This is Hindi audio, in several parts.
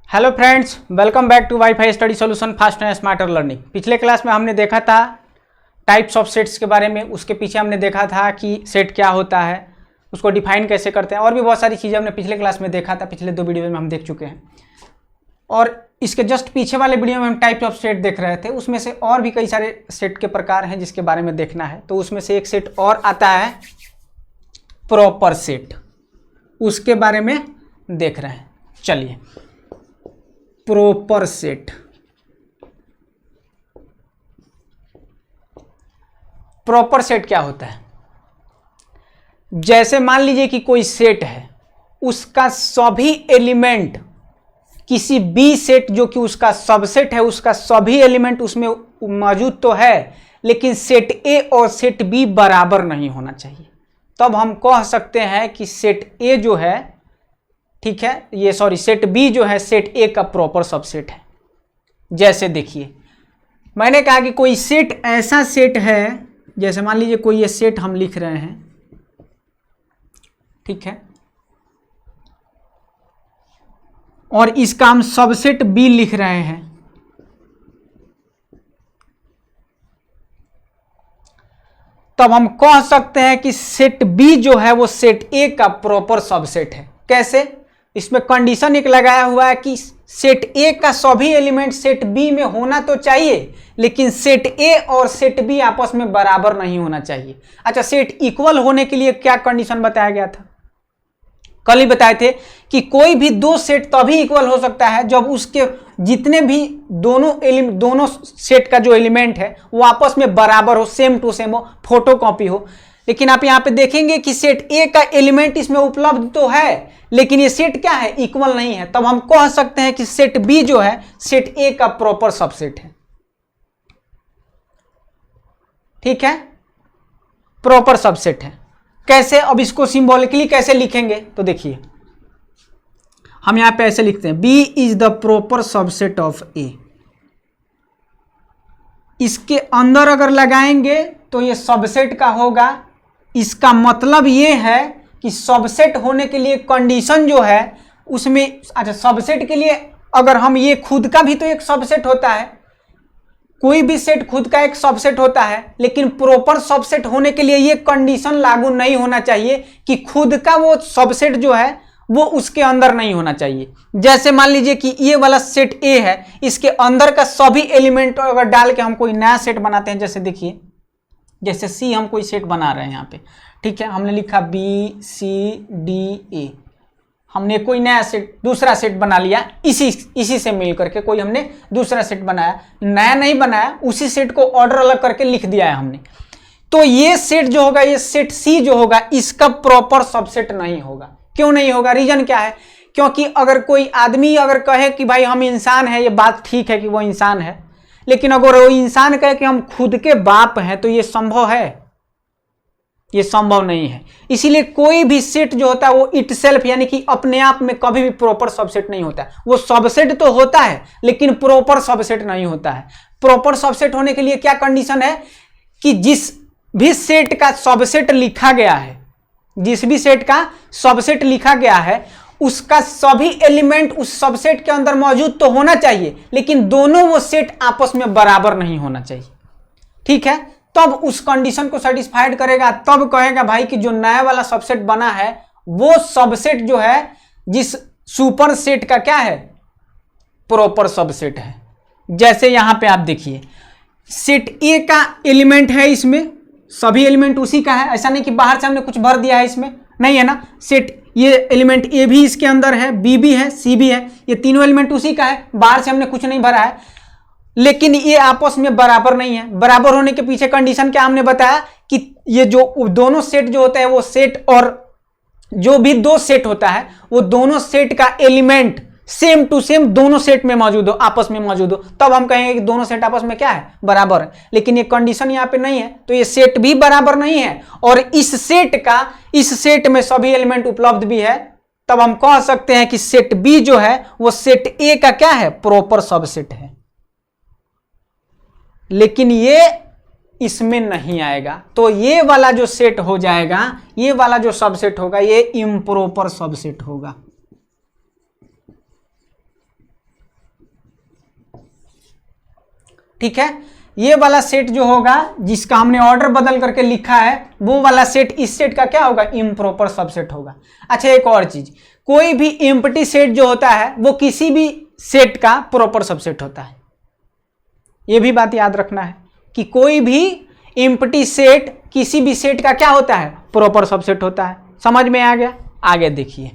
Hello friends, welcome back to wifi study solution fast and smarter learning. पिछले क्लास में हमने देखा था टाइप्स ऑफ सेट्स के बारे में। उसके पीछे हमने देखा था कि सेट क्या होता है, उसको डिफाइन कैसे करते हैं, और भी बहुत सारी चीज़ें हमने पिछले क्लास में देखा था। पिछले 2 वीडियो में हम देख चुके हैं। और इसके जस्ट पीछे वाले वीडियो में हम टाइप्स ऑफ सेट देख रहे थे। उसमें से और भी कई सारे सेट के प्रकार हैं जिसके बारे में देखना है। तो उसमें से एक सेट और आता है प्रॉपर सेट, उसके बारे में देख रहे हैं। चलिए, प्रॉपर सेट। प्रॉपर सेट क्या होता है? जैसे मान लीजिए कि कोई सेट है, उसका सभी एलिमेंट किसी बी सेट जो कि उसका सबसेट है, उसका सभी एलिमेंट उसमें मौजूद तो है, लेकिन सेट ए और सेट बी बराबर नहीं होना चाहिए। तब हम कह सकते हैं कि सेट ए जो है, ठीक है, सेट बी जो है सेट ए का प्रॉपर सबसेट है। जैसे देखिए, मैंने कहा कि कोई सेट ऐसा सेट है, जैसे मान लीजिए कोई ये सेट हम लिख रहे हैं, ठीक है, और इसका हम सबसेट बी लिख रहे हैं। तब हम कह सकते हैं कि सेट बी जो है वो सेट ए का प्रॉपर सबसेट है। कैसे? इसमें कंडीशन एक लगाया हुआ है कि सेट ए का सभी एलिमेंट सेट बी में होना तो चाहिए, लेकिन सेट ए और सेट बी आपस में बराबर नहीं होना चाहिए। अच्छा, सेट इक्वल होने के लिए क्या कंडीशन बताया गया था? कल ही बताए थे कि कोई भी दो सेट तभी इक्वल हो सकता है जब उसके जितने भी दोनों सेट का जो एलिमेंट है वो आपस में बराबर हो, सेम टू सेम हो, फोटोकॉपी हो। लेकिन आप यहां पे देखेंगे कि सेट ए का एलिमेंट इसमें उपलब्ध तो है, लेकिन ये सेट क्या है? इक्वल नहीं है। तब हम कह सकते हैं कि सेट बी जो है सेट ए का प्रॉपर सबसेट है। ठीक है, प्रॉपर सबसेट है। कैसे? अब इसको सिंबॉलिकली कैसे लिखेंगे तो देखिए, हम यहां पे ऐसे लिखते हैं, B is the proper subset of A. इसके अंदर अगर लगाएंगे तो ये सबसेट का होगा। इसका मतलब ये है कि सबसेट होने के लिए कंडीशन जो है उसमें, अच्छा, सबसेट के लिए अगर हम ये खुद का भी तो एक सबसेट होता है, कोई भी सेट खुद का एक सबसेट होता है, लेकिन प्रॉपर सबसेट होने के लिए ये कंडीशन लागू नहीं होना चाहिए कि खुद का वो सबसेट जो है वो उसके अंदर नहीं होना चाहिए। जैसे मान लीजिए कि ये वाला सेट ए है, इसके अंदर का सभी एलिमेंट अगर डाल के हम कोई नया सेट बनाते हैं, जैसे देखिए, जैसे सी हम कोई सेट बना रहे हैं यहाँ पे, ठीक है, हमने लिखा बी सी डी ए, हमने कोई नया सेट, दूसरा सेट बना लिया, इसी से मिल करके कोई हमने दूसरा सेट बनाया, नया नहीं बनाया, उसी सेट को ऑर्डर अलग करके लिख दिया है हमने। तो ये सेट जो होगा, ये सेट सी जो होगा, इसका प्रॉपर सबसेट नहीं होगा। क्यों नहीं होगा? रीजन क्या है? क्योंकि अगर कोई आदमी अगर कहे कि भाई हम इंसान है, ये बात ठीक है कि वो इंसान है, लेकिन अगर वो इंसान कहे कि हम खुद के बाप हैं, तो ये संभव है? ये संभव नहीं है। इसीलिए कोई भी सेट जो होता है वो इटसेल्फ यानी कि अपने आप में कभी भी प्रॉपर सबसेट नहीं होता है। वो सबसेट तो होता है लेकिन प्रॉपर सबसेट नहीं होता है। प्रॉपर सबसेट होने के लिए क्या कंडीशन है कि जिस भी सेट का सबसेट लिखा गया है, जिस भी सेट का सबसेट लिखा गया है, उसका सभी एलिमेंट उस सबसेट के अंदर मौजूद तो होना चाहिए, लेकिन दोनों वो सेट आपस में बराबर नहीं होना चाहिए। ठीक है, तब उस कंडीशन को सेटिस्फाइड करेगा, तब कहेगा भाई कि जो नया वाला सबसेट बना है वो सबसेट जो है जिस सुपर सेट का क्या है? प्रॉपर सबसेट है। जैसे यहां पे आप देखिए, सेट ए का एलिमेंट है, इसमें सभी एलिमेंट उसी का है। ऐसा नहीं कि बाहर से हमने कुछ भर दिया है, इसमें नहीं है ना। सेट ये एलिमेंट ए भी इसके अंदर है, बी भी है, सी भी है, ये तीनों एलिमेंट उसी का है, बाहर से हमने कुछ नहीं भरा है। लेकिन ये आपस में बराबर नहीं है। बराबर होने के पीछे कंडीशन क्या हमने बताया कि ये जो दोनों सेट जो होते हैं, वो सेट और जो भी दो सेट होता है, वो दोनों सेट का एलिमेंट सेम टू सेम दोनों सेट में मौजूद हो, आपस में मौजूद हो, तब हम कहेंगे कि दोनों सेट आपस में क्या है? बराबर है। लेकिन ये कंडीशन यहाँ पे नहीं है, तो ये सेट भी बराबर नहीं है, और इस सेट में सभी एलिमेंट उपलब्ध भी है। तब हम कह सकते हैं कि सेट बी जो है वो सेट ए का क्या है? प्रॉपर सबसेट है। लेकिन ये इसमें नहीं आएगा, तो ये वाला जो सेट हो जाएगा, ये वाला जो सबसेट होगा, ये इम्प्रॉपर सबसेट होगा। ठीक है, ये वाला सेट जो होगा जिसका हमने ऑर्डर बदल करके लिखा है वो वाला सेट इस सेट का क्या होगा, इम्प्रॉपर सबसेट होगा। अच्छा एक और चीज, कोई भी एम्प्टी सेट जो होता है वो किसी भी सेट का प्रॉपर सबसेट होता है। ये भी बात याद रखना है कि कोई भी एम्प्टी सेट किसी भी सेट का क्या होता है, प्रॉपर सबसेट होता है। समझ में आ गया? आगे देखिए,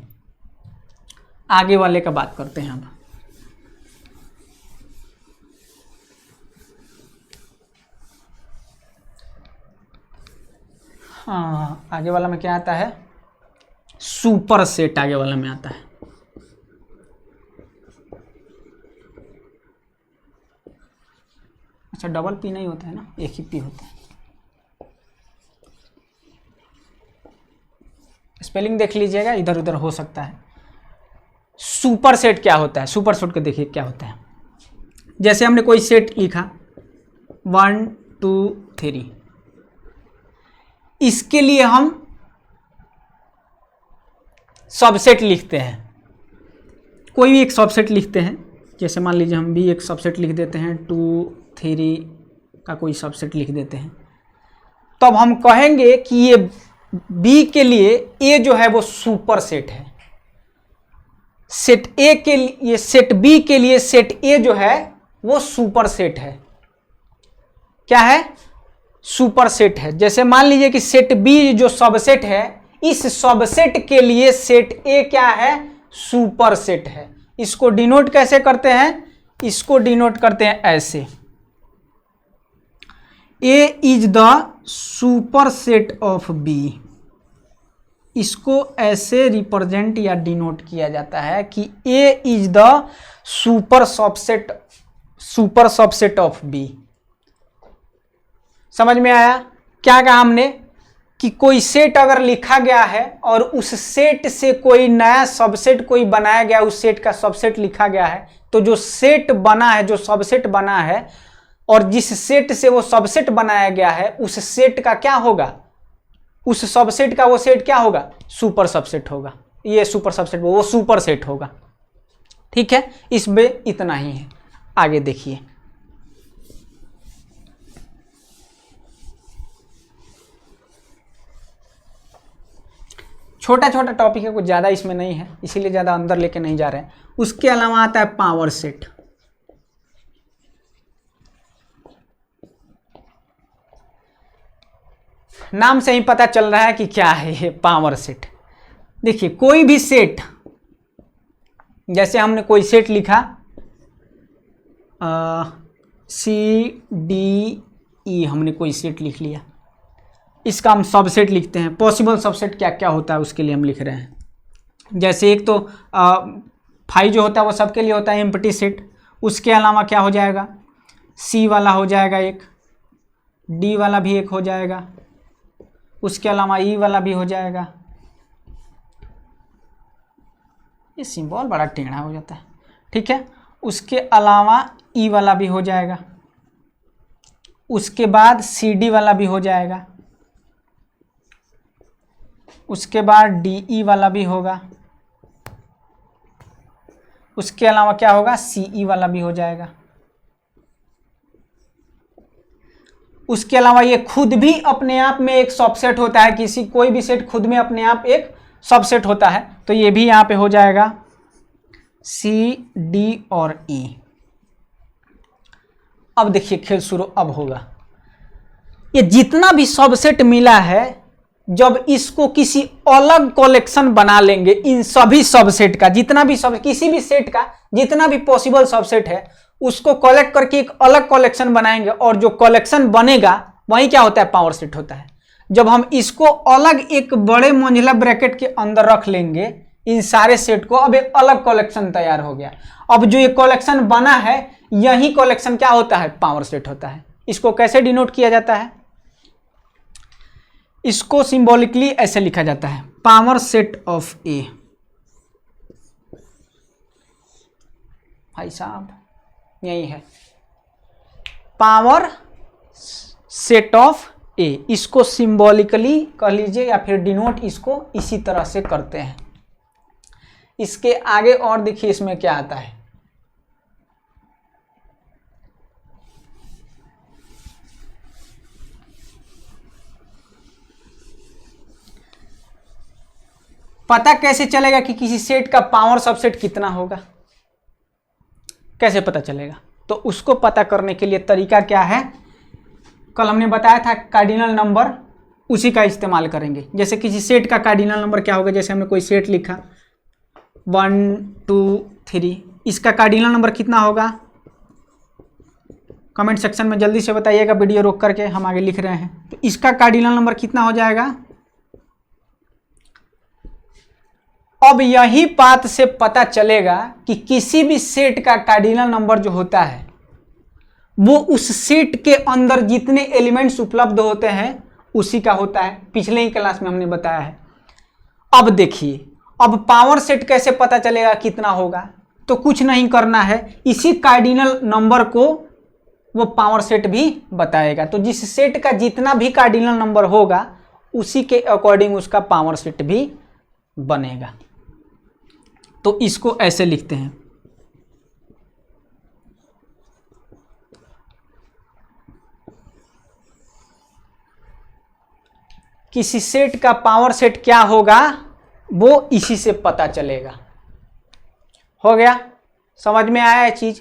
आगे वाले का बात करते हैं अब। हाँ, आगे वाला में क्या आता है, सुपर सेट आगे वाला में आता है। अच्छा डबल पी नहीं होता है ना, एक ही पी होता है। स्पेलिंग देख लीजिएगा, इधर उधर हो सकता है। सुपर सेट क्या होता है, सुपर सेट को देखिए क्या होता है। जैसे हमने कोई सेट लिखा 1 2 3, इसके लिए हम सबसेट लिखते हैं, कोई भी एक सबसेट लिखते हैं। जैसे मान लीजिए हम भी एक सबसेट लिख देते हैं, 2 3 का कोई सबसेट लिख देते हैं। तब हम कहेंगे कि ये बी के लिए ए जो है वो सुपर सेट है, सेट ए के लिए, सेट बी के लिए सेट ए जो है वो सुपर सेट है। क्या है, सुपर सेट है। जैसे मान लीजिए कि सेट बी जो सबसेट है, इस सबसेट के लिए सेट ए क्या है, सुपर सेट है। इसको डिनोट कैसे करते हैं, इसको डिनोट करते हैं ऐसे, A is the superset of B. इसको ऐसे रिप्रेजेंट या डिनोट किया जाता है कि A is the super subset of B. समझ में आया? क्या कहा हमने कि कोई सेट अगर लिखा गया है और उस सेट से कोई नया सबसेट कोई बनाया गया, उस सेट का सबसेट लिखा गया है, तो जो सेट बना है, जो सबसेट बना है, और जिस सेट से वो सबसेट बनाया गया है, उस सेट का क्या होगा, उस सबसेट का वो सेट क्या होगा, सुपर सबसेट होगा। ये सुपर सबसेट वो सुपर सेट होगा। ठीक है, इसमें इतना ही है। आगे देखिए, छोटा छोटा टॉपिक है, कुछ ज़्यादा इसमें नहीं है, इसीलिए ज़्यादा अंदर लेके नहीं जा रहे हैं। उसके अलावा आता है पावर सेट। नाम से ही पता चल रहा है कि क्या है ये पावर सेट। देखिए कोई भी सेट, जैसे हमने कोई सेट लिखा CDE, हमने कोई सेट लिख लिया, इसका हम सबसेट लिखते हैं। पॉसिबल सबसेट क्या क्या होता है उसके लिए हम लिख रहे हैं। जैसे एक तो 5 जो होता है वो सबके लिए होता है एम्प्टी सेट। उसके अलावा क्या हो जाएगा, C वाला हो जाएगा एक, D वाला भी एक हो जाएगा, उसके अलावा E वाला भी हो जाएगा। ये सिंबल बड़ा टेढ़ा हो जाता है, ठीक है। उसके अलावा E वाला भी हो जाएगा, उसके बाद CD वाला भी हो जाएगा, उसके बाद DE वाला भी होगा, उसके अलावा क्या होगा, CE वाला भी हो जाएगा। उसके अलावा ये खुद भी अपने आप में एक सबसेट होता है, किसी कोई भी सेट खुद में अपने आप एक सबसेट होता है, तो ये भी यहाँ पे हो जाएगा C, D और E। अब देखिए खेल शुरू अब होगा। ये जितना भी सबसेट मिला है, जब इसको किसी अलग कलेक्शन बना लेंगे, इन सभी सबसेट का जितना भी किसी भी सेट का जितना भी पॉसिबल सबसेट है, उसको कलेक्ट करके एक अलग कलेक्शन बनाएंगे, और जो कलेक्शन बनेगा वही क्या होता है, पावर सेट होता है। जब हम इसको अलग एक बड़े मंजिला ब्रैकेट के अंदर रख लेंगे इन सारे सेट को, अब एक अलग कलेक्शन तैयार हो गया। अब जो ये कलेक्शन बना है, यही कलेक्शन क्या होता है, पावर सेट होता है। इसको कैसे डिनोट किया जाता है, इसको सिंबॉलिकली ऐसे लिखा जाता है, पावर सेट ऑफ ए। भाई साहब यही है पावर सेट ऑफ ए। इसको सिंबॉलिकली कह लीजिए या फिर डिनोट इसको इसी तरह से करते हैं। इसके आगे और देखिए इसमें क्या आता है, पता कैसे चलेगा कि किसी सेट का पावर सबसेट कितना होगा, कैसे पता चलेगा? तो उसको पता करने के लिए तरीका क्या है, कल हमने बताया था कार्डिनल नंबर, उसी का इस्तेमाल करेंगे। जैसे किसी सेट का कार्डिनल नंबर क्या होगा, जैसे हमने कोई सेट लिखा 1 2 3, इसका कार्डिनल नंबर कितना होगा? कमेंट सेक्शन में जल्दी से बताइएगा, वीडियो रोक करके हम आगे लिख रहे हैं। तो इसका कार्डिनल नंबर कितना हो जाएगा? अब यही बात से पता चलेगा कि किसी भी सेट का कार्डिनल नंबर जो होता है वो उस सेट के अंदर जितने एलिमेंट्स उपलब्ध होते हैं उसी का होता है। पिछले ही क्लास में हमने बताया है। अब देखिए, अब पावर सेट कैसे पता चलेगा कितना होगा? तो कुछ नहीं करना है, इसी कार्डिनल नंबर को वो पावर सेट भी बताएगा। तो जिस सेट का जितना भी कार्डिनल नंबर होगा उसी के अकॉर्डिंग उसका पावर सेट भी बनेगा। तो इसको ऐसे लिखते हैं, किसी सेट का पावर सेट क्या होगा वो इसी से पता चलेगा। हो गया? समझ में आया है चीज़?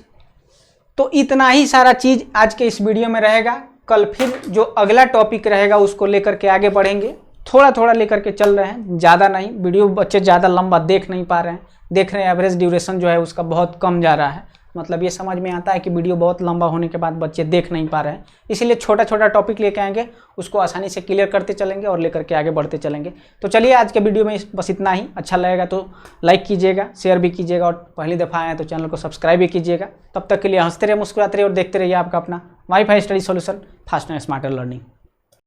तो इतना ही सारा चीज़ आज के इस वीडियो में रहेगा। कल फिर जो अगला टॉपिक रहेगा उसको लेकर के आगे बढ़ेंगे। थोड़ा थोड़ा लेकर के चल रहे हैं, ज़्यादा नहीं। वीडियो बच्चे ज़्यादा लंबा देख नहीं पा रहे हैं, देख रहे हैं एवरेज ड्यूरेशन जो है उसका बहुत कम जा रहा है। मतलब ये समझ में आता है कि वीडियो बहुत लंबा होने के बाद बच्चे देख नहीं पा रहे हैं, इसीलिए छोटा छोटा टॉपिक लेके आएंगे, उसको आसानी से क्लियर करते चलेंगे और लेकर के आगे बढ़ते चलेंगे। तो चलिए आज के वीडियो में बस इतना ही। अच्छा लगेगा तो लाइक कीजिएगा, शेयर भी कीजिएगा और पहली दफ़ा आए तो चैनल को सब्सक्राइब भी कीजिएगा। तब तक के लिए हंसते रहिए, मुस्कुराते रहिए और देखते रहिए आपका अपना wifi study solution, fast and smarter learning.